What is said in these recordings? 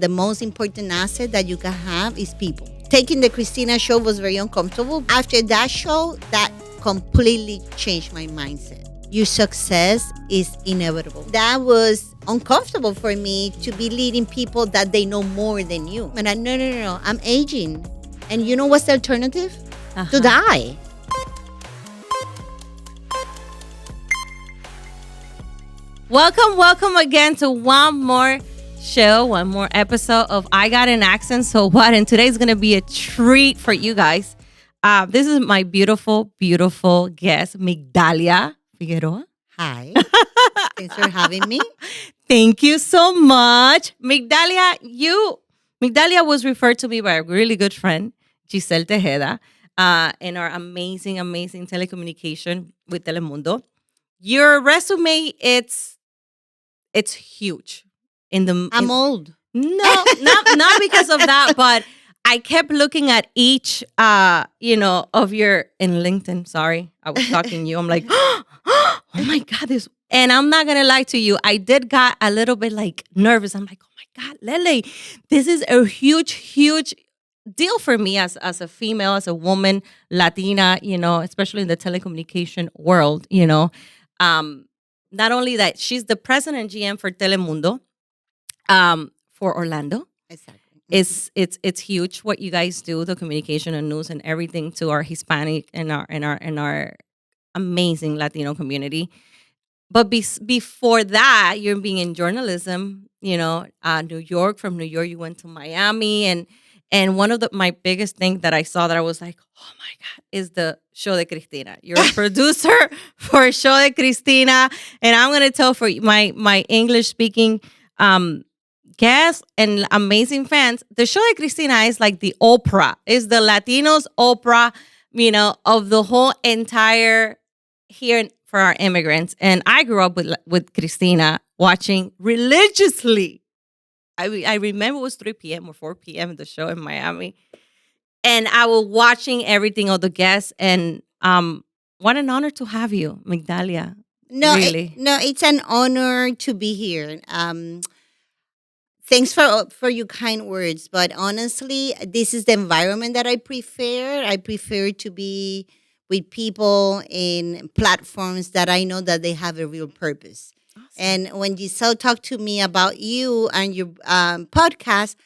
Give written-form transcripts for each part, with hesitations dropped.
The most important asset that you can have is people. Taking the Cristina show was very uncomfortable. After that show, that completely changed my mindset. Your success is inevitable. That was uncomfortable for me to be leading people that they know more than you. And no, I'm aging. And you know what's the alternative? To die. Welcome again to one more show, one more episode of I Got an Accent, So What? And today's going to be a treat for you guys. This is my beautiful, beautiful guest, Migdalia Figueroa. Hi. Thanks for having me. Thank you so much. Migdalia was referred to me by a really good friend, Giselle Tejeda, in our amazing telecommunication with Telemundo. Your resume, it's huge. I'm old. No, not because of that, but I kept looking at each, of your in LinkedIn. Sorry, I was talking to you. I'm like, oh my God, this. And I'm not gonna lie to you, I did got a little bit like nervous. I'm like, oh my God, Lele, this is a huge deal for me as a female, as a woman, Latina, especially in the telecommunication world, Not only that, she's the president and GM for Telemundo, for Orlando. Exactly. It's huge what you guys do, the communication and news and everything to our Hispanic and our amazing Latino community. But before that, you're being in journalism, New York. From New York, you went to Miami, and one of my biggest things that I saw that I was like, oh my God, is the Show de Cristina. You're a producer for Show de Cristina. And I'm going to tell for my English-speaking guests and amazing fans, the Show de Cristina is like the Oprah. It's the Latinos Oprah, of the whole entire here for our immigrants. And I grew up with Cristina watching religiously. I remember it was 3 p.m. or 4 p.m. the show in Miami. And I was watching everything of the guests. And what an honor to have you, Migdalia. No, really. It's an honor to be here. Thanks for your kind words. But honestly, this is the environment that I prefer. I prefer to be with people in platforms that I know that they have a real purpose. Awesome. And when Giselle talked to me about you and your podcast,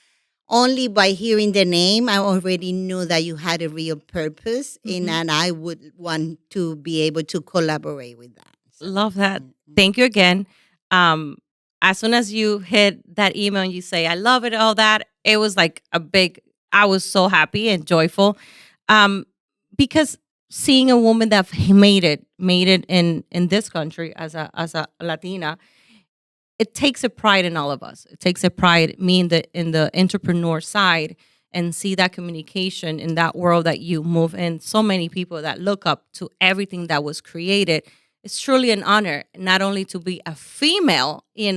only by hearing the name, I already knew that you had a real purpose, and I would want to be able to collaborate with that. So, love that. Thank you again. As soon as you hit that email and you say, I love it, all that, it was like I was so happy and joyful. Because seeing a woman that made it in this country as a Latina, it takes a pride in all of us. It takes a pride, me in the entrepreneur side, and see that communication in that world that you move in. So many people that look up to everything that was created. It's truly an honor, not only to be a female, in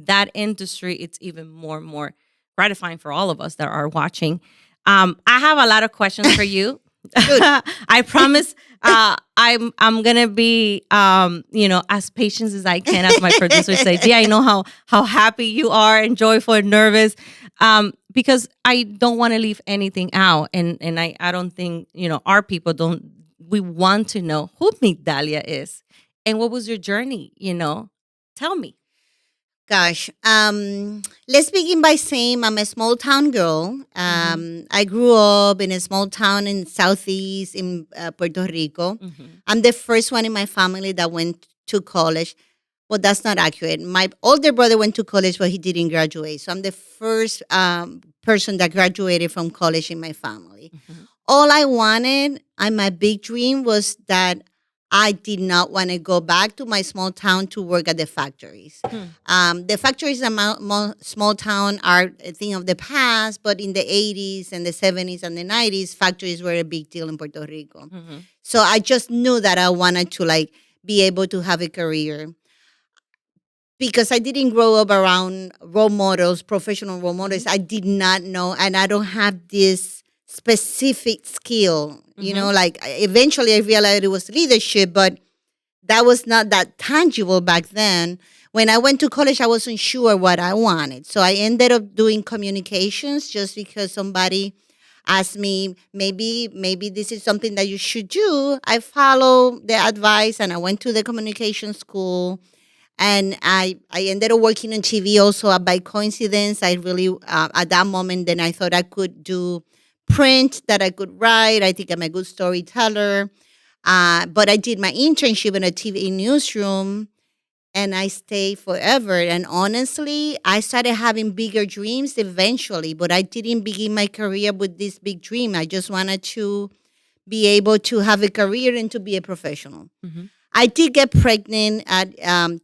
that industry. It's even more and more gratifying for all of us that are watching. I have a lot of questions for you. I promise I'm gonna be as patient as I can, as my producer say. Gee, I know how happy you are and joyful and nervous, because I don't want to leave anything out, and I don't think our people don't. We want to know who Migdalia is and what was your journey. Tell me. Gosh, let's begin by saying I'm a small town girl. I grew up in a small town in Southeast in Puerto Rico. I'm the first one in my family that went to college. Well, that's not accurate. My older brother went to college, but he didn't graduate. So I'm the first person that graduated from college in my family. All I wanted, and my big dream was that I did not want to go back to my small town to work at the factories. The factories in my small town are a thing of the past, but in the 80s and the 70s and the 90s, factories were a big deal in Puerto Rico. So I just knew that I wanted to be able to have a career. Because I didn't grow up around role models, professional role models, I did not know, and I don't have this specific skill. Eventually I realized it was leadership, but that was not that tangible back then. when I went to college, I wasn't sure what I wanted. So I ended up doing communications just because somebody asked me, maybe this is something that you should do. I followed the advice and I went to the communication school. And I ended up working on TV also. By coincidence, I really, at that moment, then I thought I could do print, that I could write. I think I'm a good storyteller. But I did my internship in a TV newsroom and I stayed forever. And honestly, I started having bigger dreams eventually, but I didn't begin my career with this big dream. I just wanted to be able to have a career and to be a professional. Mhm. I did get pregnant at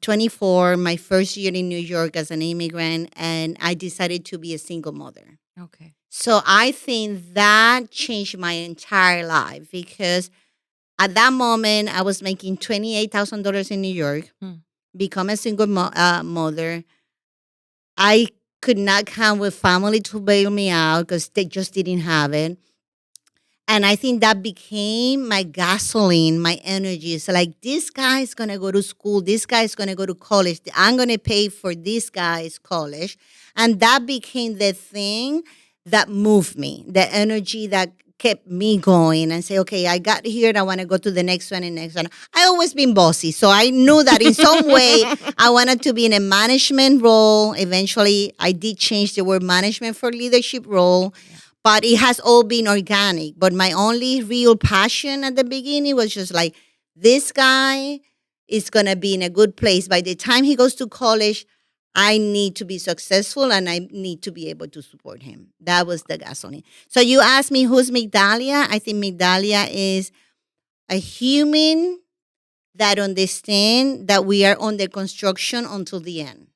24, my first year in New York as an immigrant, and I decided to be a single mother. Okay. So I think that changed my entire life because at that moment I was making $28,000 in New York, Hmm. become a single mother. I could not count with family to bail me out because they just didn't have it. And I think that became my gasoline, my energy. So like this guy's gonna go to school, this guy's gonna go to college. I'm gonna pay for this guy's college. And that became the thing that moved me, the energy that kept me going and say, okay, I got here and I wanna go to the next one and next one. I always been bossy. So I knew that in some way I wanted to be in a management role. Eventually I did change the word management for leadership role. But it has all been organic. But my only real passion at the beginning was just like, this guy is going to be in a good place. By the time he goes to college, I need to be successful and I need to be able to support him. That was the gasoline. So you asked me who's Migdalia? I think Migdalia is a human that understands that we are on the construction until the end.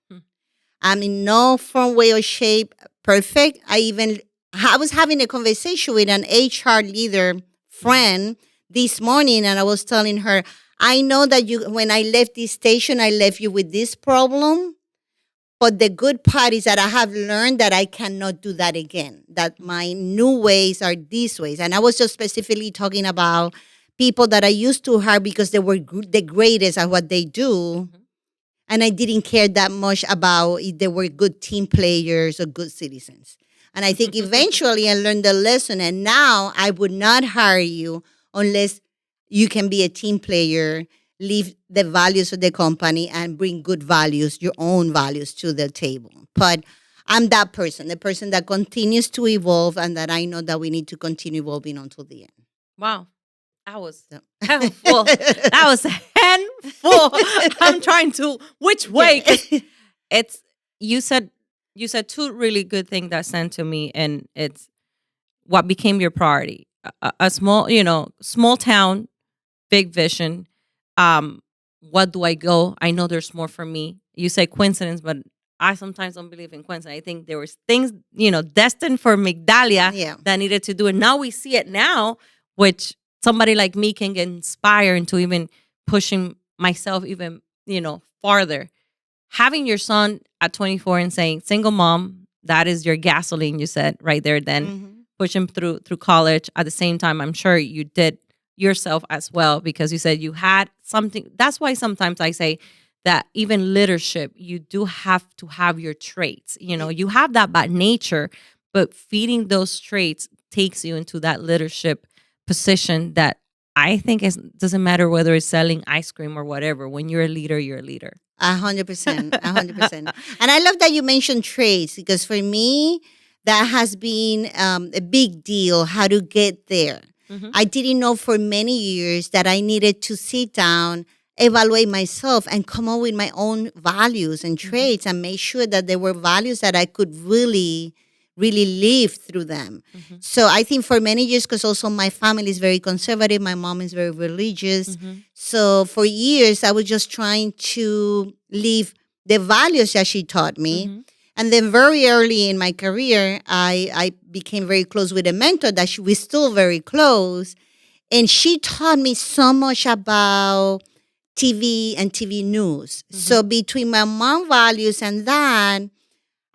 I'm in no form, way, or shape perfect. I was having a conversation with an HR leader friend this morning, and I was telling her, I know that when I left this station, I left you with this problem. But the good part is that I have learned that I cannot do that again, that my new ways are these ways. And I was just specifically talking about people that I used to hire because they were the greatest at what they do. And I didn't care that much about if they were good team players or good citizens. And I think eventually I learned the lesson. And now I would not hire you unless you can be a team player, leave the values of the company, and bring good values, your own values to the table. But I'm that person, the person that continues to evolve and that I know that we need to continue evolving until the end. Wow. That was handful. That was a handful. I'm trying to which way? 'Cause it's you said two really good things that sent to me, and it's what became your priority. A small, small town, big vision. What do I go? I know there's more for me. You say coincidence, but I sometimes don't believe in coincidence. I think there was things, destined for Migdalia that needed to do. And now we see it now, which somebody like me can get inspired into even pushing myself even, farther. Having your son at 24 and saying, single mom, that is your gasoline, you said right there then. Push him through college. At the same time, I'm sure you did yourself as well because you said you had something. That's why sometimes I say that even leadership, you do have to have your traits. You have that by nature, but feeding those traits takes you into that leadership position that I think doesn't matter whether it's selling ice cream or whatever. When you're a leader, you're a leader. 100%. 100%. And I love that you mentioned traits because for me, that has been a big deal, how to get there. I didn't know for many years that I needed to sit down, evaluate myself, and come up with my own values and traits and make sure that there were values that I could really live through them. So I think for many years, because also my family is very conservative, my mom is very religious. So for years, I was just trying to live the values that she taught me. And then very early in my career, I became very close with a mentor that we're still very close. And she taught me so much about TV and TV news. So between my mom values and that,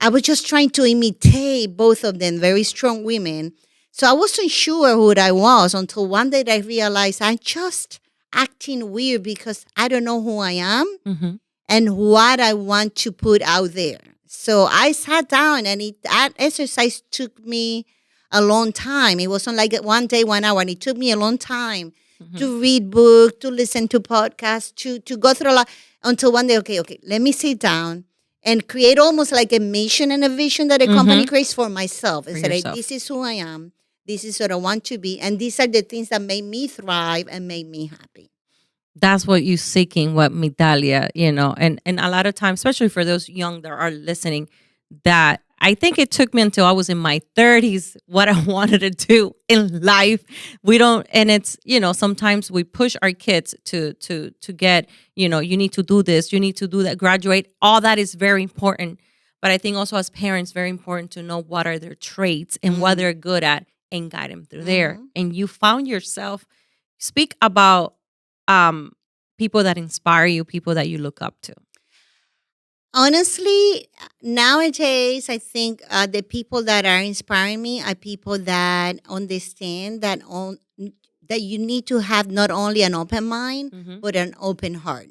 I was just trying to imitate both of them, very strong women. So I wasn't sure who I was until one day I realized I'm just acting weird because I don't know who I am. and what I want to put out there. So I sat down, and that exercise took me a long time. It wasn't like one day, 1 hour, and it took me a long time to read books, to listen to podcasts, to go through a lot until one day, okay, let me sit down and create almost like a mission and a vision that a company creates for myself. And say, this is who I am. This is what I want to be. And these are the things that make me thrive and make me happy. That's what you're seeking, what Migdalia, and a lot of times, especially for those young that are listening, that I think it took me until I was in my 30s what I wanted to do in life. We don't, and it's, sometimes we push our kids to get, you need to do this, you need to do that, graduate. All that is very important. But I think also as parents, very important to know what are their traits and what they're good at and guide them through there. And you found yourself, speak about people that inspire you, people that you look up to. Honestly, nowadays, I think the people that are inspiring me are people that understand that that you need to have not only an open mind, but an open heart.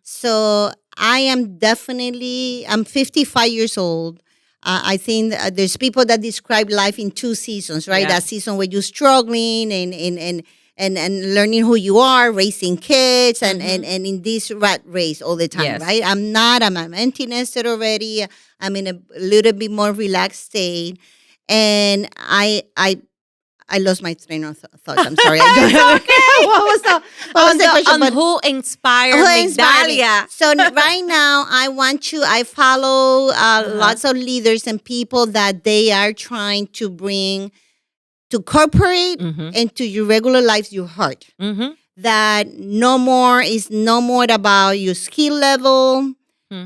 So I am I'm 55 years old. I think there's people that describe life in 2 seasons, right? Yeah. That season where you're struggling and learning who you are, raising kids, and in this rat race all the time, Yes. right? I'm an empty nester already. I'm in a little bit more relaxed state. And I lost my train of thought. I'm sorry. I don't know. Okay. What was the question? On But who inspired who inspired me? Migdalia? So right now, I follow lots of leaders and people that they are trying to bring to corporate and to your regular life, your heart. That is no more about your skill level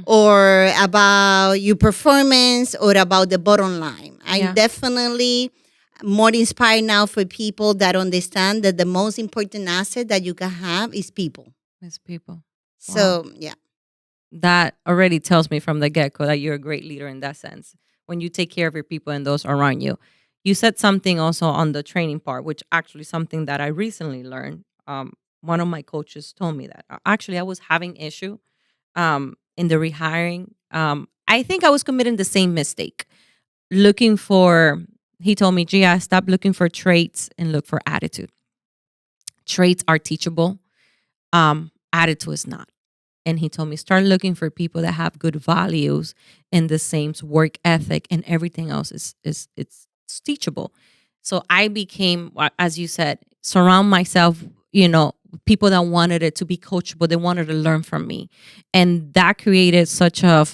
or about your performance or about the bottom line. I'm definitely more inspired now for people that understand that the most important asset that you can have is people. It's people. So, yeah. That already tells me from the get-go that you're a great leader in that sense. When you take care of your people and those around you. You said something also on the training part, which actually something that I recently learned. One of my coaches told me that. Actually, I was having issue in the rehiring. I think I was committing the same mistake. He told me, Gia, stop looking for traits and look for attitude. Traits are teachable. Attitude is not. And he told me, start looking for people that have good values and the same work ethic, and everything else it's teachable. So I became, as you said, surround myself, people that wanted it to be coachable. They wanted to learn from me. And that created such a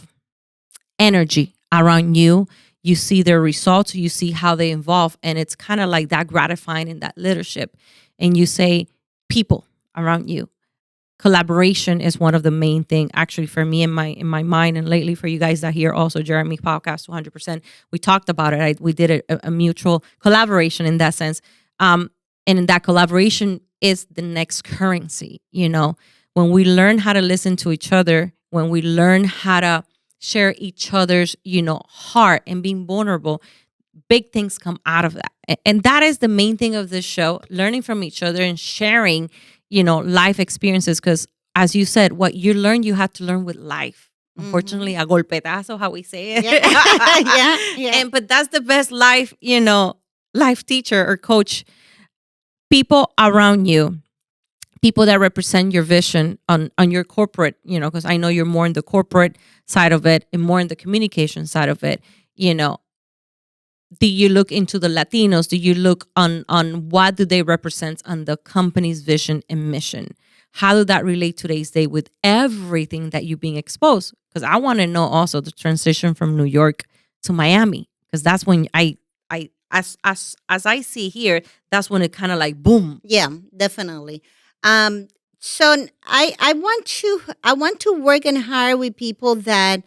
energy around you. You see their results, you see how they evolve. And it's kind of like that gratifying in that leadership. And you say, people around you. Collaboration is one of the main things, actually, for me in my mind, and lately for you guys that hear also Jeremy podcast 200%. We talked about it. We did a mutual collaboration in that sense, and in that collaboration is the next currency. When we learn how to listen to each other, when we learn how to share each other's heart and being vulnerable, big things come out of that. And that is the main thing of this show: learning from each other and sharing life experiences, because as you said, what you learn, you have to learn with life. Unfortunately, a golpetazo, how we say it. Yeah. But that's the best life, life teacher or coach. People around you, people that represent your vision on your corporate, because I know you're more in the corporate side of it and more in the communication side of it. Do you look into the Latinos? Do you look on what do they represent on the company's vision and mission? How do that relate today's day with everything that you're being exposed? Because I want to know also the transition from New York to Miami, because that's when as I see here, that's when it kind of like boom. Yeah, definitely. So I want to work and hire with people that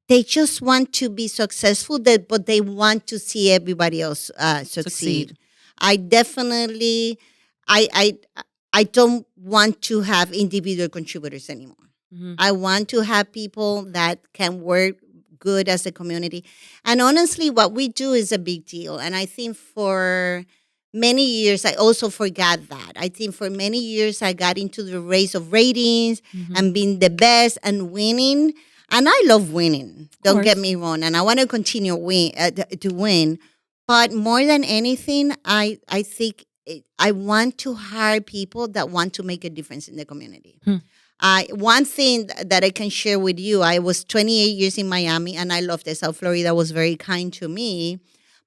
they just want to be successful, but they want to see everybody else succeed. I definitely, I don't want to have individual contributors anymore. I want to have people that can work good as a community. And honestly, what we do is a big deal. And I think for many years, I also forgot that. I think for many years, I got into the race of ratings and being the best and winning. And I love winning. Don't get me wrong. And I want to continue to win. But more than anything, I think I want to hire people that want to make a difference in the community. One thing that I can share with you, I was 28 years in Miami, and I loved it. South Florida was very kind to me.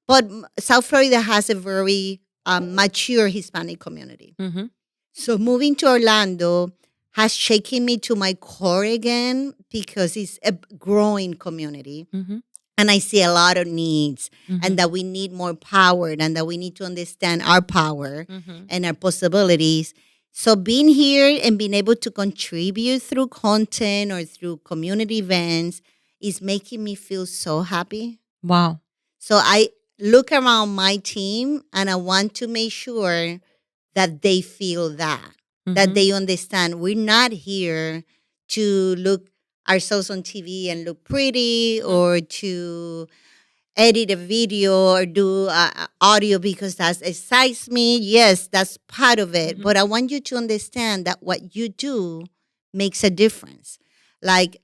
But South Florida has a very mature Hispanic community. So moving to Orlando has shaken me to my core again because it's a growing community. And I see a lot of needs and that we need more power and that we need to understand our power and our possibilities. So being here and being able to contribute through content or through community events is making me feel so happy. Wow. So I look around my team and I want to make sure that they feel that they understand we're not here to look ourselves on TV and look pretty or to edit a video or do audio because that excites me. Yes, that's part of it. But I want you to understand that what you do makes a difference. Like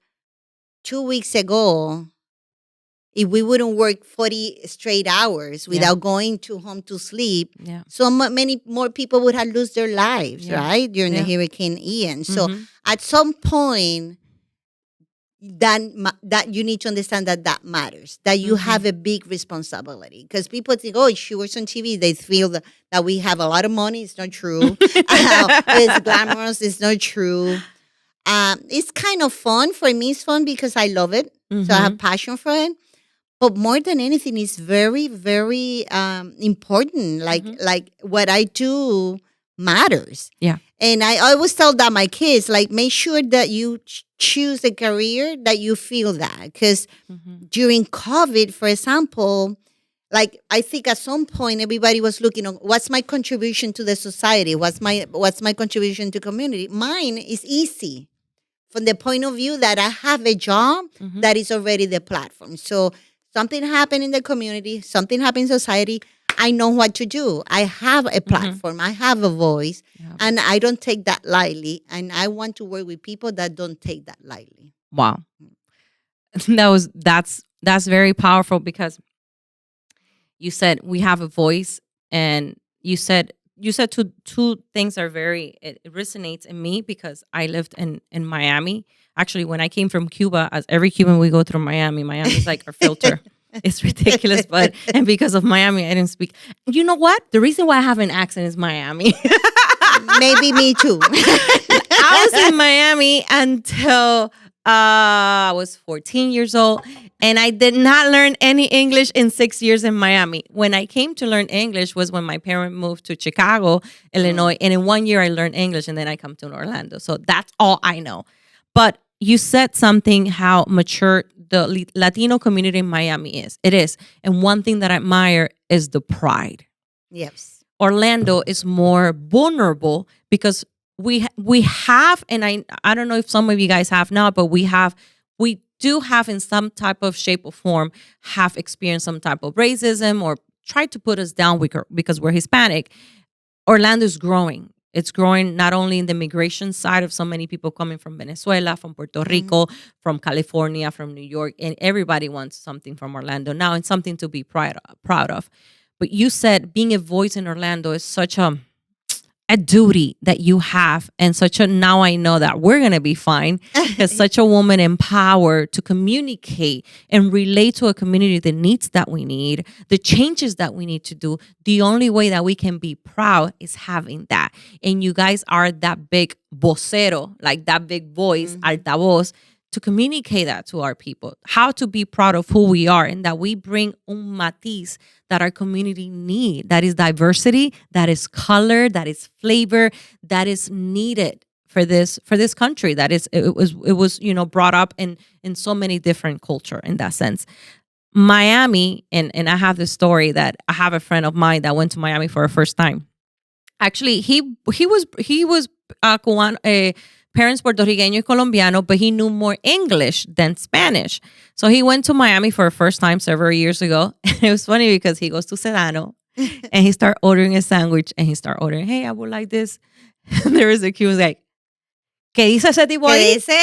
2 weeks ago, if we wouldn't work 40 straight hours without going to home to sleep, so many more people would have lost their lives, right, during the Hurricane Ian. So at some point, that you need to understand that matters, that you have a big responsibility. Because people think, oh, she works on TV. They feel that we have a lot of money. It's not true. It's glamorous. It's not true. It's kind of fun. For me, it's fun because I love it. So I have passion for it. But more than anything, it's very, very important. Like what I do matters. Yeah. And I always tell that my kids, like, make sure that you choose a career that you feel that. Because during COVID, for example, like I think at some point everybody was looking on what's my contribution to the society? What's my contribution to community? Mine is easy from the point of view that I have a job that is already the platform. So something happened in the community, something happened in society, I know what to do. I have a platform. I have a voice. And I don't take that lightly. And I want to work with people that don't take that lightly. Wow. That's very powerful because you said we have a voice, and you said two things are it resonates in me because I lived in Miami. Actually, when I came from Cuba, as every Cuban, we go through Miami. Miami is like our filter. It's ridiculous, and because of Miami, I didn't speak. You know what? The reason why I have an accent is Miami. Maybe me too. I was in Miami until I was 14 years old, and I did not learn any English in 6 years in Miami. When I came to learn English was when my parents moved to Chicago, Illinois, and in 1 year I learned English, and then I come to Orlando. So that's all I know. But you said something how mature the Latino community in Miami is. It is. And one thing that I admire is the pride. Yes. Orlando is more vulnerable because we have, and I don't know if some of you guys have now, but we do have in some type of shape or form have experienced some type of racism or tried to put us down because we're Hispanic. Orlando is growing. It's growing not only in the migration side of so many people coming from Venezuela, from Puerto Rico, from California, from New York, and everybody wants something from Orlando now and something to be proud of. But you said being a voice in Orlando is such a duty that you have, and now I know that we're going to be fine because such a woman empowered to communicate and relate to a community the needs that we need, the changes that we need to do. The only way that we can be proud is having that. And you guys are that big vocero, like that big voice, altavoz, to communicate that to our people, how to be proud of who we are and that we bring un matiz that our community need. That is diversity, that is color, that is flavor, that is needed for this country. That is, it was brought up in so many different culture in that sense. Miami, and I have this story that I have a friend of mine that went to Miami for the first time. Actually, he was Cubano, parents Puerto Riqueño y Colombiano, but he knew more English than Spanish. So he went to Miami for the first time several years ago. And it was funny because he goes to Sedano And he started ordering a sandwich and he started ordering, hey, I would like this. And there was a cue, was like, ¿qué dice ese tipo ¿Qué ahí? dice?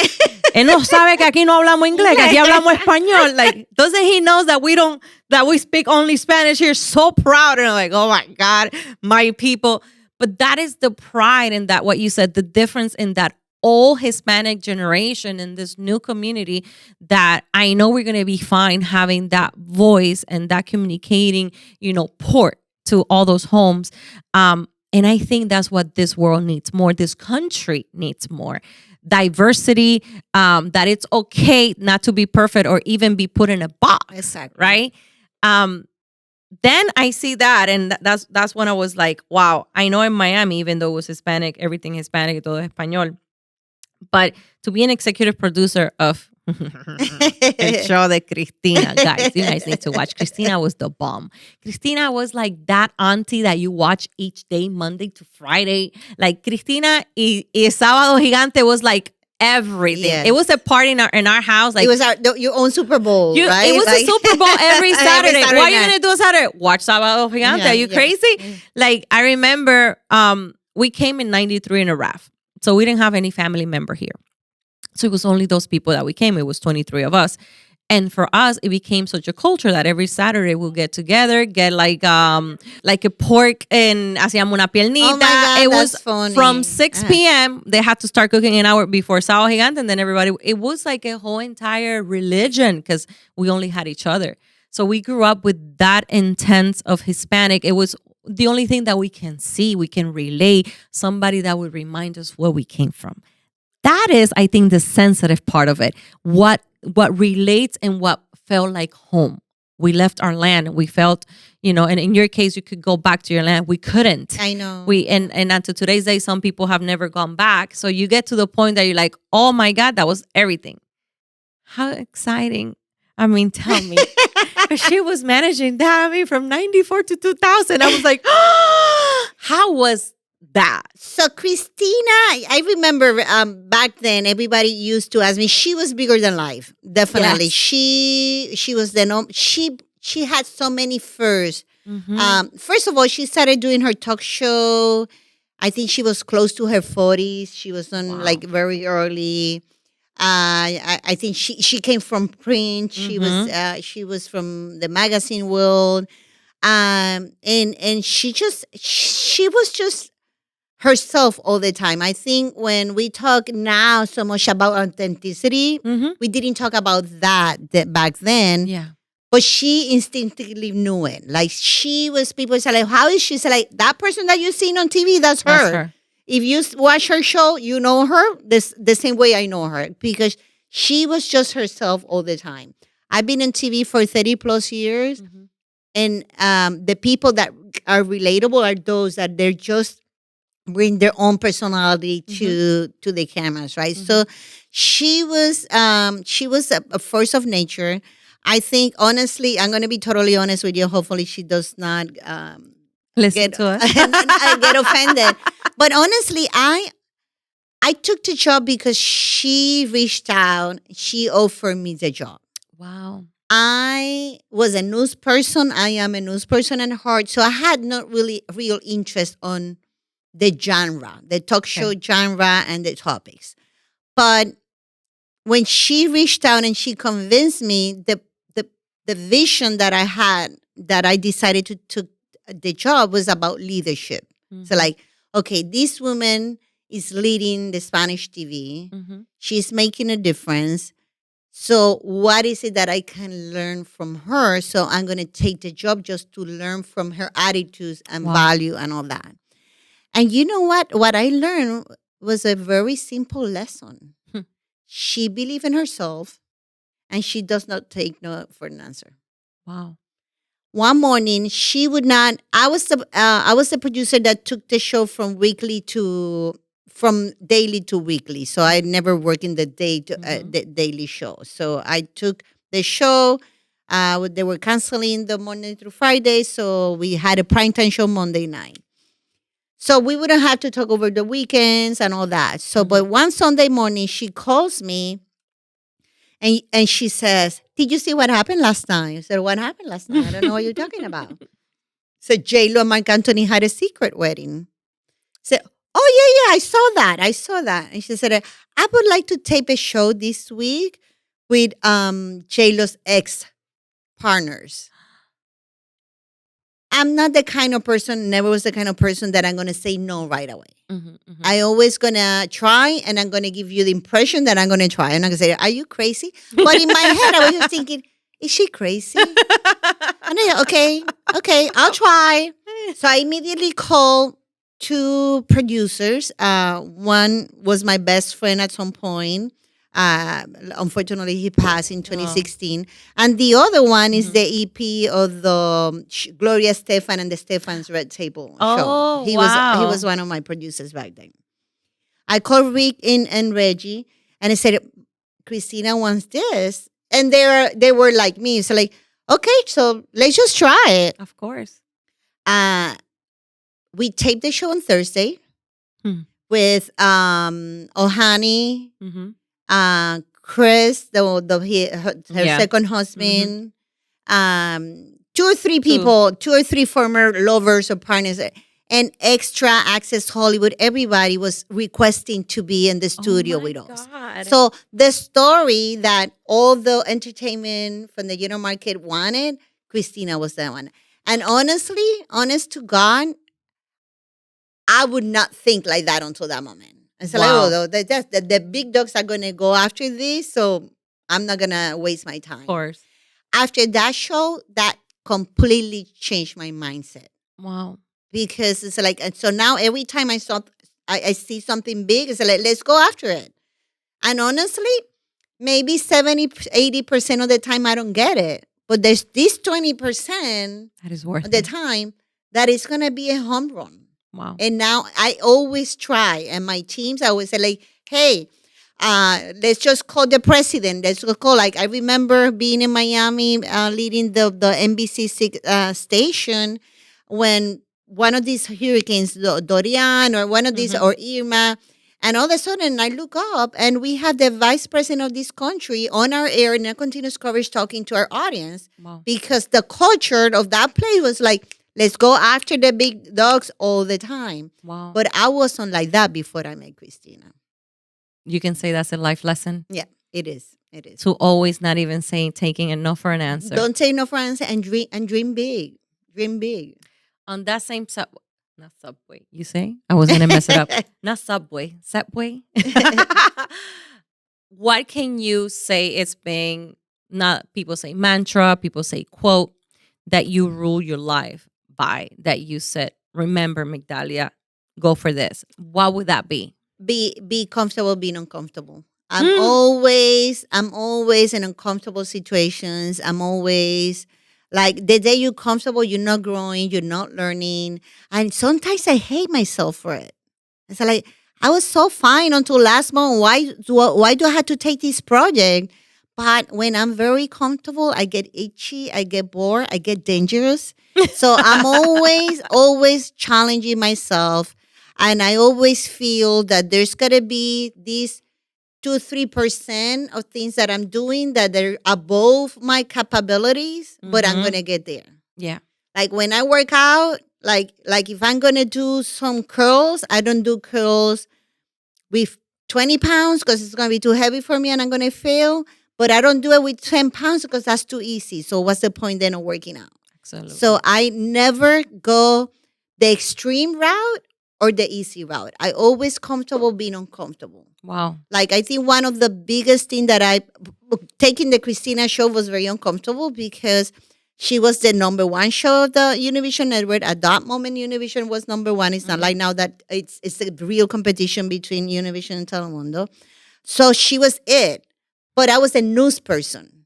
Él no sabe que aquí no hablamos inglés, que aquí hablamos español. Like, doesn't he know that we speak only Spanish here? So proud. And I'm like, oh my God, my people. But that is the pride in that, what you said, the difference in that old Hispanic generation in this new community, that I know we're going to be fine having that voice and that communicating, port to all those homes. And I think that's what this world needs more. This country needs more diversity, that it's okay not to be perfect or even be put in a box. Exactly. Right? Then I see that, and that's when I was like, wow, I know in Miami, even though it was Hispanic, everything Hispanic, todo español. But to be an executive producer of El Show de Cristina, guys, you guys need to watch. Cristina was the bomb. Cristina was like that auntie that you watch each day, Monday to Friday. Like Cristina y Sábado Gigante was like everything. Yes. It was a party in our house. Like, it was your own Super Bowl, right? It was a Super Bowl every Saturday. Saturday Why are you night. going to do a Saturday? Watch Sábado Gigante. Yeah, Are you yeah. crazy? Like, I remember we came in 93 in a raft. So we didn't have any family member here. So it was only those people that we came. It was 23 of us. And for us, it became such a culture that every Saturday we'll get together, get like a pork and hacíamos una piernita. Oh my God, it that's was funny. from 6 p.m. They had to start cooking an hour before Sábado Gigante, and then everybody. It was like a whole entire religion because we only had each other. So we grew up with that intense of Hispanic. It was the only thing that we can see, we can relate, somebody that would remind us where we came from. That is, I think, the sensitive part of it. What relates and what felt like home. We left our land. We felt, and in your case, you could go back to your land. We couldn't. I know. And until today's day, some people have never gone back. So you get to the point that you're like, oh my God, that was everything. How exciting. I mean, tell me. She was managing that. I mean, from 94 to 2000. I was like, how was that? So Christina, I remember back then, everybody used to ask me. She was bigger than life, definitely. Yes. She was she had so many firsts. Mm-hmm. First of all, she started doing her talk show. I think she was close to her 40s. She was on like very early. I think she came from print. She was from the magazine world, and she was just herself all the time. I think when we talk now so much about authenticity, we didn't talk about that back then. Yeah. But she instinctively knew it. Like people say, like, how is she? Say, like, that person that you've seen on TV, that's her. If you watch her show, you know her the same way I know her, because she was just herself all the time. I've been on TV for 30 plus years, and the people that are relatable are those that they're just bring their own personality to the cameras, right? So she was a force of nature. I think, honestly, I'm going to be totally honest with you. Hopefully, she does not Listen to us. get offended. But honestly, I took the job because she reached out. She offered me the job. Wow. I was a news person. I am a news person at heart. So I had not really real interest on the genre, the talk show genre and the topics. But when she reached out and she convinced me, the vision that I had, that I decided to take the job, was about leadership. So like, okay, this woman is leading the Spanish TV. She's making a difference. So what is it that I can learn from her? So I'm going to take the job just to learn from her attitudes and value and all that. And you know what? What I learned was a very simple lesson. She believes in herself, and she does not take no for an answer. Wow. One morning, she would not. I was the producer that took the show from daily to weekly. So I never worked in the the daily show. So I took the show. They were canceling the Monday through Friday, so we had a primetime show Monday night. So we wouldn't have to talk over the weekends and all that. So, but one Sunday morning, she calls me. And she says, "Did you see what happened last night?" I said, "What happened last night? I don't know what you're talking about." So J-Lo and Marc Anthony had a secret wedding. So, oh yeah, I saw that. And she said, I would like to tape a show this week with J-Lo's ex partners. I'm not the kind of person, never was the kind of person that I'm going to say no right away. I always going to try, and I'm going to give you the impression that I'm going to try. I'm not going to say, are you crazy? But in my head, I was just thinking, is she crazy? And I, okay, I'll try. So I immediately called two producers. One was my best friend at some point. Unfortunately, he passed in 2016. And the other one is the EP of the Gloria Stefan and the Stefan's Red Table show. He was one of my producers back then. I called Rick and Reggie, and I said, Cristina wants this. And they were like me. So like, okay, so let's just try it. Of course. We taped the show on Thursday with Ohani, Chris, her second husband, 2 or 3 people, 2 or 3 former lovers or partners, and Extra Access Hollywood. Everybody was requesting to be in the studio with us. So the story that all the entertainment from the general market wanted, Cristina was that one. And honestly, honest to God, I would not think like that until that moment. And so the big dogs are going to go after this, so I'm not going to waste my time. Of course. After that show, that completely changed my mindset. Wow. Because it's like, and so now every time I see something big, it's like, let's go after it. And honestly, maybe 70-80% of the time I don't get it. But there's this 20% that is worth of the time that is going to be a home run. Wow. And now I always try. And my teams, I always say like, hey, let's just call the president. Let's just call, like, I remember being in Miami leading the NBC station when one of these hurricanes, Dorian or one of these, or Irma, and all of a sudden I look up and we have the vice president of this country on our air in a continuous coverage talking to our audience. Wow. Because the culture of that place was like, let's go after the big dogs all the time. Wow. But I wasn't like that before I met Cristina. You can say that's a life lesson? Yeah, it is. It is. To always not even taking a no for an answer. Don't take no for an answer, and dream big. Dream big. On that same not Subway, you say? I was going to mess it up. Not Subway. What can you say it's being, not people say mantra, people say quote, that you rule your life by, that you said, remember, Migdalia, go for this? What would that be? Be comfortable being uncomfortable. I'm always in uncomfortable situations. I'm always like, the day you're comfortable, you're not growing, you're not learning. And sometimes I hate myself for it. It's like, I was so fine until last month. Why do I have to take this project? But when I'm very comfortable, I get itchy, I get bored, I get dangerous. So I'm always challenging myself. And I always feel that there's got to be these 2-3% of things that I'm doing that are above my capabilities, but I'm going to get there. Yeah. Like when I work out, like if I'm going to do some curls, I don't do curls with 20 pounds because it's going to be too heavy for me and I'm going to fail. But I don't do it with 10 pounds because that's too easy. So what's the point then of working out? Absolutely. So I never go the extreme route or the easy route. I always comfortable being uncomfortable. Wow. Like, I think one of the biggest thing that taking the Cristina show was very uncomfortable because she was the number 1 show of the Univision Network. At that moment, Univision was number 1. It's not like now that it's a real competition between Univision and Telemundo. So she was it. But I was a news person.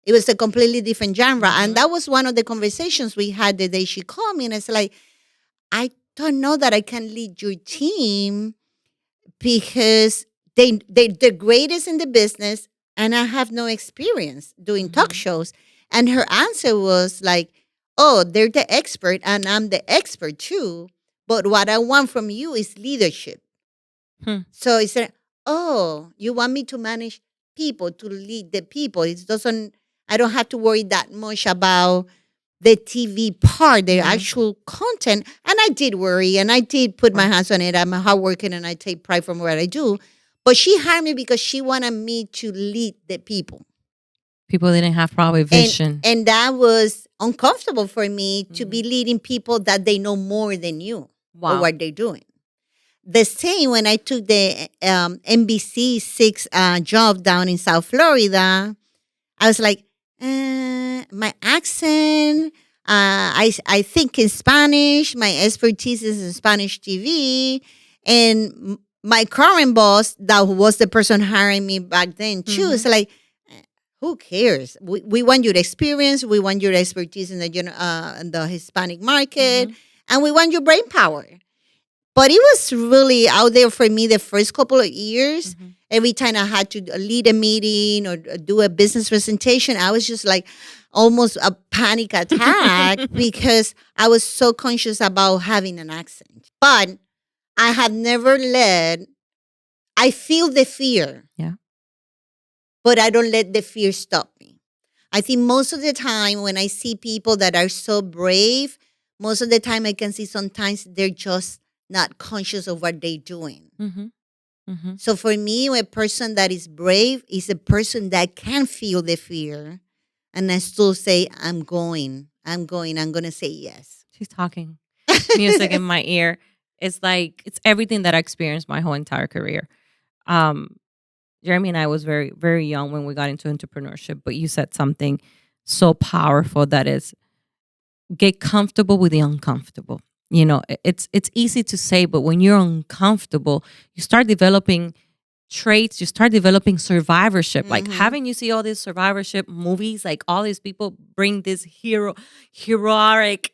It was a completely different genre. And that was one of the conversations we had the day she called me. And it's like, I don't know that I can lead your team because they're the greatest in the business and I have no experience doing talk shows. And her answer was like, oh, they're the expert and I'm the expert too. But what I want from you is leadership. So he said, oh, you want me to manage people, to lead the people. I don't have to worry that much about the TV part, the actual content. And I did worry and I did put my hands on it. I'm hardworking and I take pride from what I do. But she hired me because she wanted me to lead the people. People didn't have probably vision. And that was uncomfortable for me to be leading people that they know more than you or what they're doing. The same when I took the NBC 6 job down in South Florida, I was like, my accent, I think in Spanish, my expertise is in Spanish TV, and my current boss, that was the person hiring me back then too, is like, who cares? We want your experience, we want your expertise in the Hispanic market, and we want your brain power. But it was really out there for me the first couple of years. Every time I had to lead a meeting or do a business presentation, I was just like almost a panic attack because I was so conscious about having an accent. But I have never I feel the fear. Yeah. But I don't let the fear stop me. I think most of the time when I see people that are so brave, most of the time I can see sometimes they're just not conscious of what they're doing. So for me, a person that is brave is a person that can feel the fear and I still say, I'm going to say yes. She's talking. Music in my ear. It's like, it's everything that I experienced my whole entire career. Jeremy and I was very, very young when we got into entrepreneurship, but you said something so powerful that is, get comfortable with the uncomfortable. You know, it's easy to say, but when you're uncomfortable, you start developing traits, you start developing survivorship. Like having you see all these survivorship movies, like all these people bring this heroic,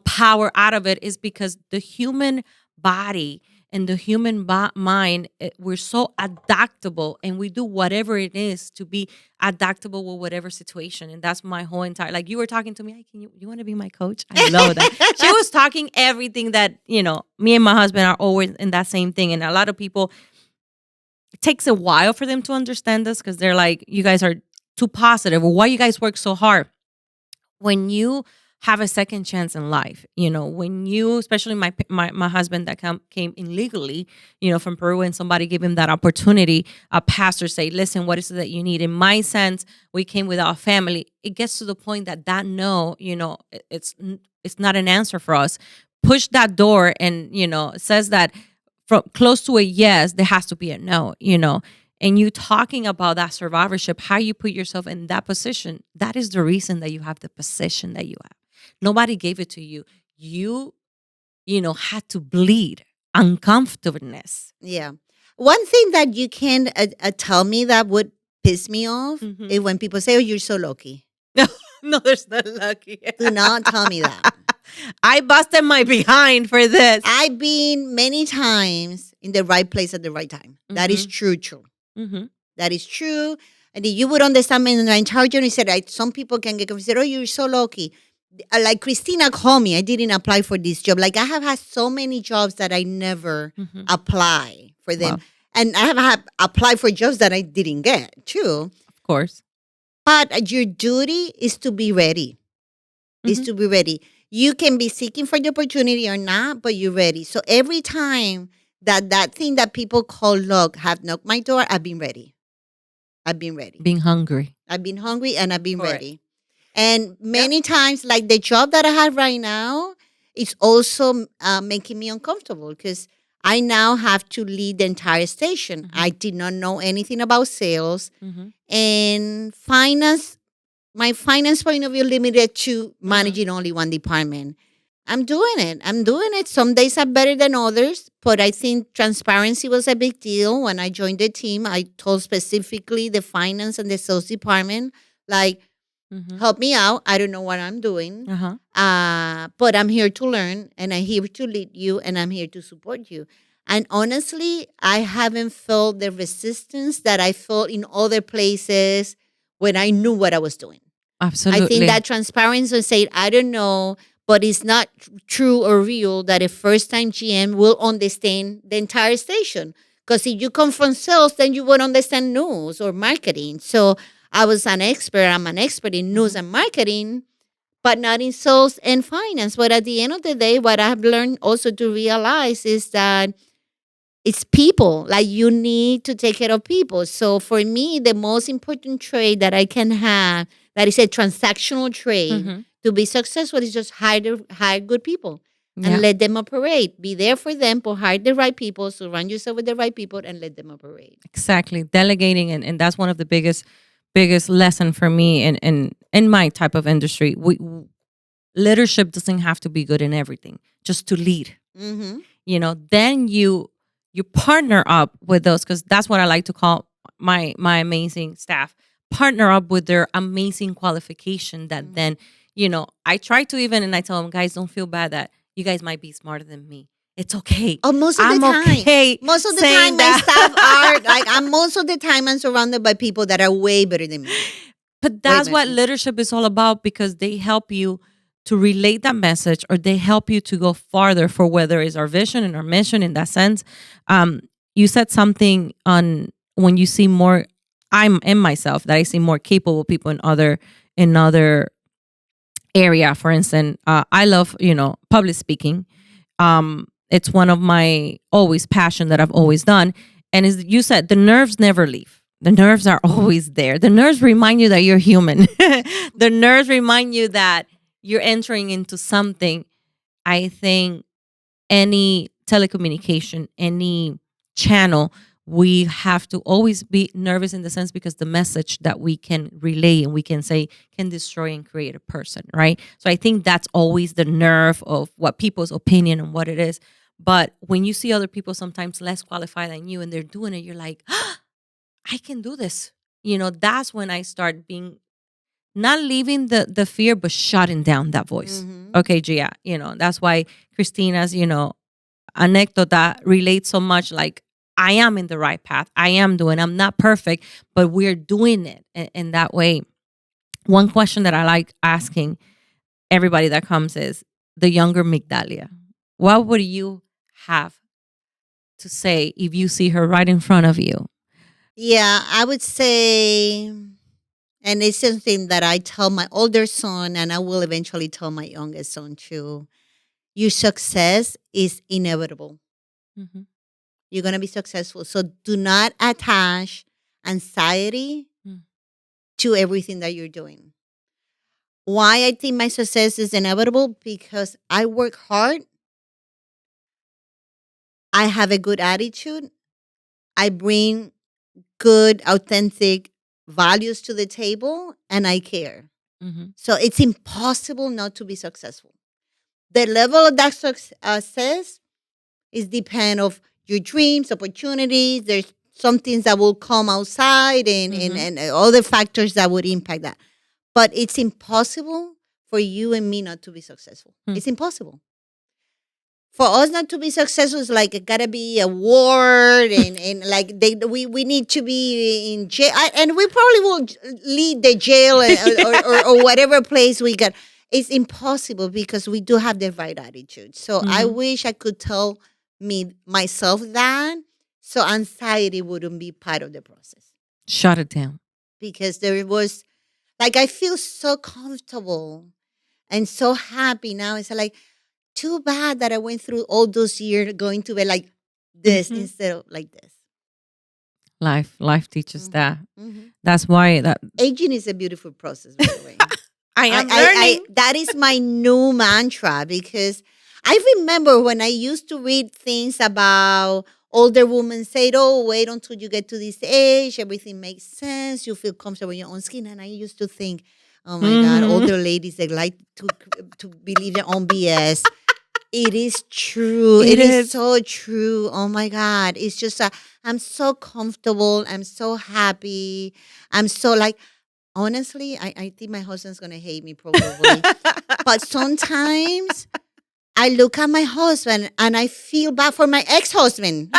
power out of it is because the human body and the human mind, we're so adaptable and we do whatever it is to be adaptable with whatever situation. And that's my whole entire, like you were talking to me, hey, you want to be my coach? I love that. She was talking everything that, me and my husband are always in that same thing. And a lot of people, it takes a while for them to understand this because they're like, you guys are too positive. Or why you guys work so hard? When you have a second chance in life, when you, especially my husband that came illegally, from Peru, and somebody gave him that opportunity, a pastor say, listen, what is it that you need? In my sense, we came with our family. It gets to the point that no, it's not an answer for us. Push that door and, it says that from close to a yes, there has to be a no, and you talking about that survivorship, how you put yourself in that position, that is the reason that you have the position that you have. Nobody gave it to you. You had to bleed uncomfortableness. Yeah. One thing that you can tell me that would piss me off is when people say, oh, you're so lucky. No, there's not lucky. Do not tell me that. I busted my behind for this. I've been many times in the right place at the right time. That is true. That is true. And you would understand me in the entire journey. Said, some people can get confused. Oh, you're so lucky. Like Christina called me. I didn't apply for this job. Like I have had so many jobs that I never apply for them. Wow. And I have applied for jobs that I didn't get too. Of course. But your duty is to be ready. Is to be ready. You can be seeking for the opportunity or not, but you're ready. So every time that thing that people call luck have knocked my door, I've been ready. Being hungry. I've been hungry and I've been ready. And many times, like the job that I have right now, it's also making me uncomfortable because I now have to lead the entire station. I did not know anything about sales. And finance, my finance point of view limited to managing only one department. I'm doing it. Some days are better than others, but I think transparency was a big deal. When I joined the team, I told specifically the finance and the sales department, like, help me out. I don't know what I'm doing, but I'm here to learn, and I'm here to lead you, and I'm here to support you. And honestly, I haven't felt the resistance that I felt in other places when I knew what I was doing. Absolutely. I think that transparency and saying, I don't know, but it's not true or real that a first-time GM will understand the entire station. Because if you come from sales, then you won't understand news or marketing. So I was an expert. I'm an expert in news and marketing, but not in sales and finance. But at the end of the day, what I've learned also to realize is that it's people. Like you need to take care of people. So for me, the most important trade that I can have that is a transactional trade Mm-hmm. to be successful is just hire good people and Yeah, let them operate. Be there for them, but hire the right people, surround yourself with the right people, and let them operate. exactly. Delegating, and that's one of the biggest lesson for me in my type of industry. Leadership doesn't have to be good in everything, just to lead. Mm-hmm. Then you partner up with those, because that's what I like to call my amazing staff. Partner up with their amazing qualification that then, I try to even, and I tell them, guys, don't feel bad that you guys might be smarter than me. It's okay. Oh, most of the I'm time. okay. Most of the saying time, my that. staff are like, most of the time, I'm surrounded by people that are way better than me. But that's what leadership is all about, because they help you to relate that message, or they help you to go farther for whether it's our vision and our mission in that sense. You said something on when you see more, I'm in myself, that I see more capable people in other area. For instance, I love, public speaking. It's one of my always passion that I've always done. And as you said, the nerves never leave. The nerves are always there. The nerves remind you that you're human. The nerves remind you that you're entering into something. I think any telecommunication, any channel, we have to always be nervous in the sense, because the message that we can relay and we can say can destroy and create a person, right? So I think that's always the nerve of what people's opinion and what it is. But when you see other people sometimes less qualified than you and they're doing it, you're like, I can do this. That's when I start being, not leaving the fear, but shutting down that voice. Mm-hmm. Okay, Gia, that's why Christina's, anecdota relates so much. Like, I am in the right path. I'm not perfect, but we're doing it in that way. One question that I like asking everybody that comes is the younger Migdalia. What would you have to say if you see her right in front of you? Yeah, I would say, and it's something that I tell my older son, and I will eventually tell my youngest son too. Your success is inevitable. Mm-hmm. You're going to be successful. So do not attach anxiety to everything that you're doing. Why I think my success is inevitable? Because I work hard. I have a good attitude. I bring good, authentic values to the table, and I care. Mm-hmm. So it's impossible not to be successful. The level of that success is depend of your dreams, opportunities. There's some things that will come outside and other factors that would impact that. But it's impossible for you and me not to be successful. It's impossible. For us not to be successful is like it gotta be a award and like we need to be in jail, and we probably will lead the jail or whatever place we got. It's impossible because we do have the right attitude. So I wish I could tell myself that, so anxiety wouldn't be part of the process. Shut it down. Because there was like I feel so comfortable and so happy now. It's like too bad that I went through all those years going to be like this instead of like this. Life teaches that. That's why that Aging is a beautiful process, by the way. I am learning. That is my new mantra, because I remember when I used to read things about older women say, oh, wait until you get to this age, everything makes sense, you feel comfortable in your own skin. And I used to think, oh my God, older ladies, they like to believe their own BS. It is true. It is so true. Oh my God. It's just, I'm so comfortable. I'm so happy. I'm so like, honestly, I think my husband's going to hate me probably. But sometimes I look at my husband and I feel bad for my ex-husband.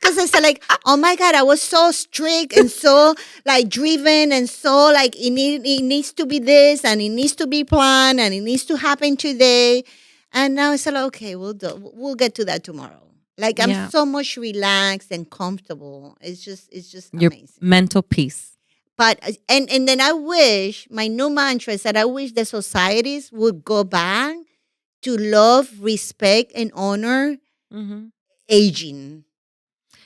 Because I said like, oh my God, I was so strict and so like driven and so like it needs to be this and it needs to be planned and it needs to happen today. And now I said, like, okay, we'll get to that tomorrow. Like I'm so much relaxed and comfortable. It's just your amazing. mental peace. but and then I wish my new mantra is that I wish the societies would go back to love, respect, and honor Mm-hmm. aging.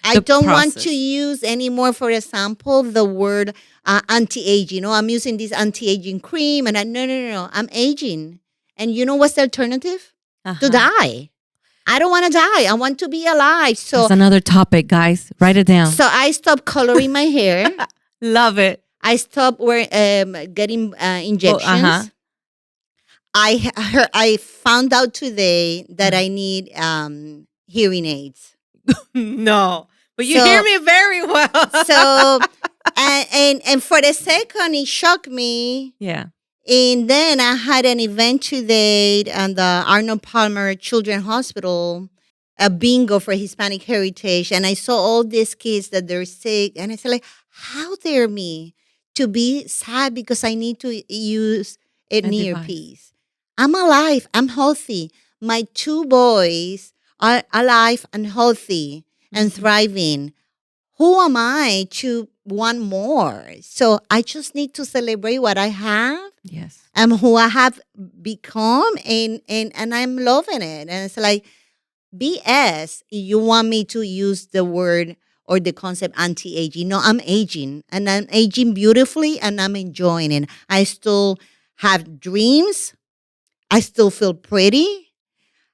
I The don't want to process. use anymore, for example, the word anti-aging. I'm using this anti-aging cream, and no. I'm aging, and you know what's the alternative? To Uh-huh. die. I don't want to die. I want to be alive. That's another topic, guys. Write it down. So I stopped coloring my hair. Love it. I stopped getting Well, uh-huh. injections. I found out today that I need hearing aids. No. But you So- hear me very well. So and for a second it shocked me. yeah. And then I had an event today at the Arnold Palmer Children's Hospital, a bingo for Hispanic Heritage. And I saw all these kids that they're sick. And I said, like, how dare me to be sad because I need to use an A earpiece? I'm alive. I'm healthy. My 2 boys are alive and healthy and thriving. Who am I to want more? So I just need to celebrate what I have Yes. and who I have become, and I'm loving it. And it's like BS. You want me to use the word or the concept anti-aging? No, I'm aging, and I'm aging beautifully, and I'm enjoying it. I still have dreams. I still feel pretty.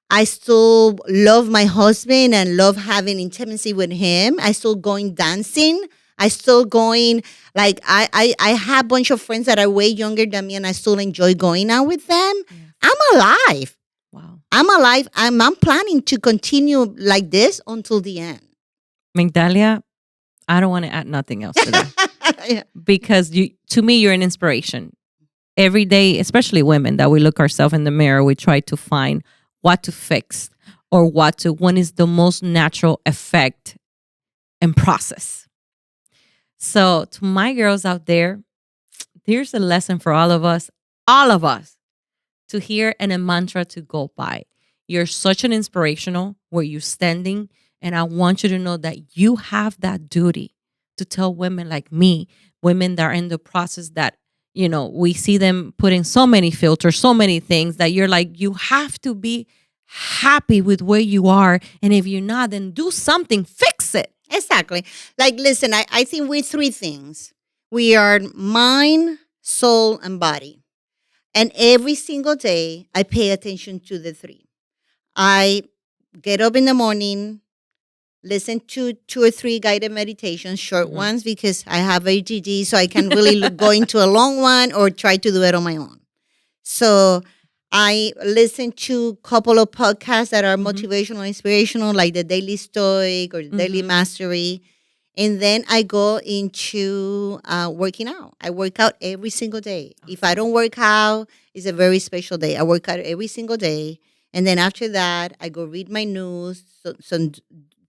I still love my husband and love having intimacy with him. I still going dancing. I still going, like, I have a bunch of friends that are way younger than me, and I still enjoy going out with them. Yes. I'm alive. Wow. I'm alive. I'm planning to continue like this until the end. Migdalia, I don't want to add nothing else to that. Yeah. Because to me, you're an inspiration. Every day, especially women, that we look ourselves in the mirror, we try to find what to fix or when is the most natural effect and process. So to my girls out there, here's a lesson for all of us, to hear and a mantra to go by. You're such an inspirational where you're standing, and I want you to know that you have that duty to tell women like me, women that are in the process that, we see them putting so many filters, so many things that you're like, you have to be happy with where you are. And if you're not, then do something, fix it. Exactly. Like, listen, I think we're 3 things. We are mind, soul, and body. And every single day, I pay attention to the 3. I get up in the morning, listen to 2 or 3 guided meditations, short Mhm. ones, because I have ADD, so I can really go into a long one or try to do it on my own. So I listen to a couple of podcasts that are Mhm. motivational, inspirational, like the Daily Stoic or the Daily Mhm. Mastery. And then I go into working out. I work out every single day. If I don't work out, it's a very special day. I work out every single day. And then after that, I go read my news,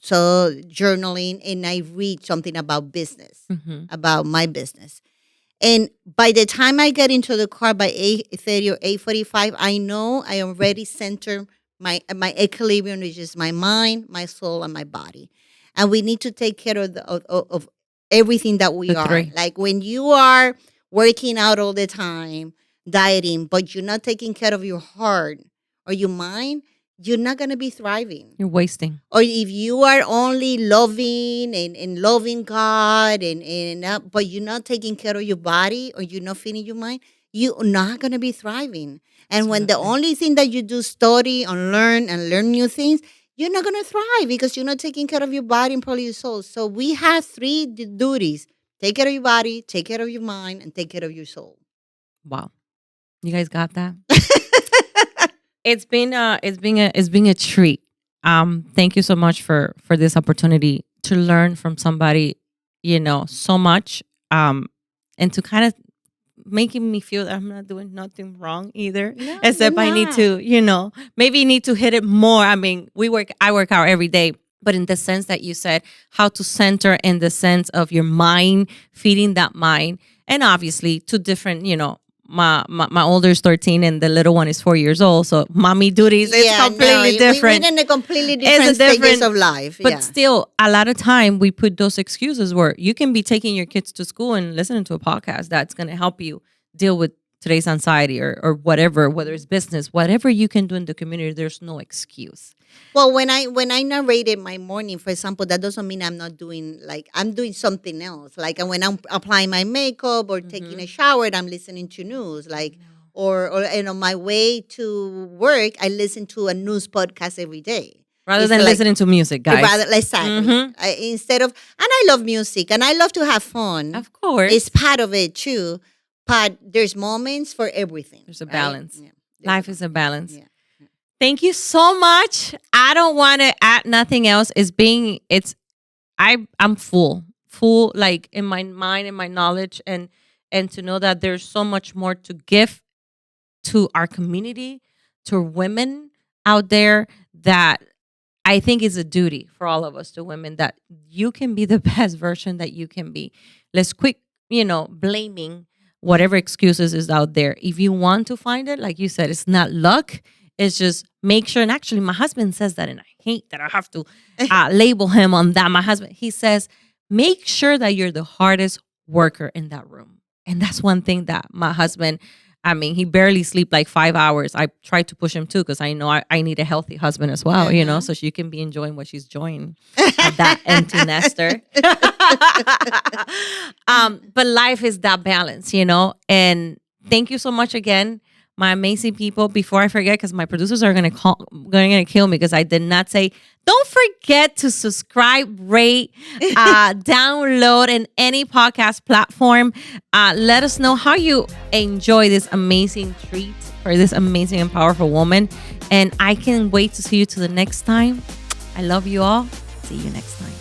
so journaling, and I read something about business, Mhm. about my business. And by the time I get into the car by 8:30 or 8:45, I know I already center my equilibrium, which is my mind, my soul, and my body. And we need to take care of everything that we The are. 3. Like when you are working out all the time, dieting, but you're not taking care of your heart or your mind, you're not going to be thriving. You're wasting. Or if you are only loving and loving God but you're not taking care of your body or you're not feeding your mind, you're not going to be thriving. And when the Absolutely. only thing that you do is study and learn new things, you're not going to thrive because you're not taking care of your body and probably your soul. So we have 3 duties: take care of your body, take care of your mind, and take care of your soul. Wow. You guys got that? It's been a treat. Thank you so much for this opportunity to learn from somebody, so much. And to kind of making me feel that I'm not doing nothing wrong either. No, Except you're I need not. to, maybe need to hit it more. I mean, I work out every day, but in the sense that you said, how to center in the sense of your mind, feeding that mind, and obviously to different, my older is 13 and the little one is 4 years old. So mommy duties, it's completely different. We're in a completely It's different stages of life. But still, a lot of time we put those excuses where you can be taking your kids to school and listening to a podcast that's going to help you deal with today's anxiety or whatever, whether it's business, whatever you can do in the community, there's no excuse. Well, when I narrated my morning, for example, that doesn't mean I'm not doing, like, I'm doing something else. Like when I'm applying my makeup or taking a shower, I'm listening to news. Like, or my way to work, I listen to a news podcast every day. Rather than listening to music, guys. Exactly. Instead of, and I love music and I love to have fun. Of course. It's part of it too. But there's moments for everything. There's a balance. Yeah. Life is a balance. Yeah. Thank you so much. I don't want to add nothing else. I'm full, like in my mind and my knowledge, and to know that there's so much more to give to our community, to women out there, that I think is a duty for all of us, to women, that you can be the best version that you can be. Let's quit, blaming whatever excuses is out there. If you want to find it, like you said, it's not luck. It's just make sure. And actually, my husband says that, and I hate that I have to label him on that. My husband, he says, make sure that you're the hardest worker in that room. And that's one thing that my husband, he barely sleep like 5 hours. I try to push him too, because I know I need a healthy husband as well, so she can be enjoying what she's enjoying, that empty nester. But life is that balance, and thank you so much again, my amazing people. Before I forget, because my producers are going to kill me because I did not say, don't forget to subscribe, rate, download in any podcast platform. Let us know how you enjoy this amazing treat for this amazing and powerful woman. And I can't wait to see you to the next time. I love you all. See you next time.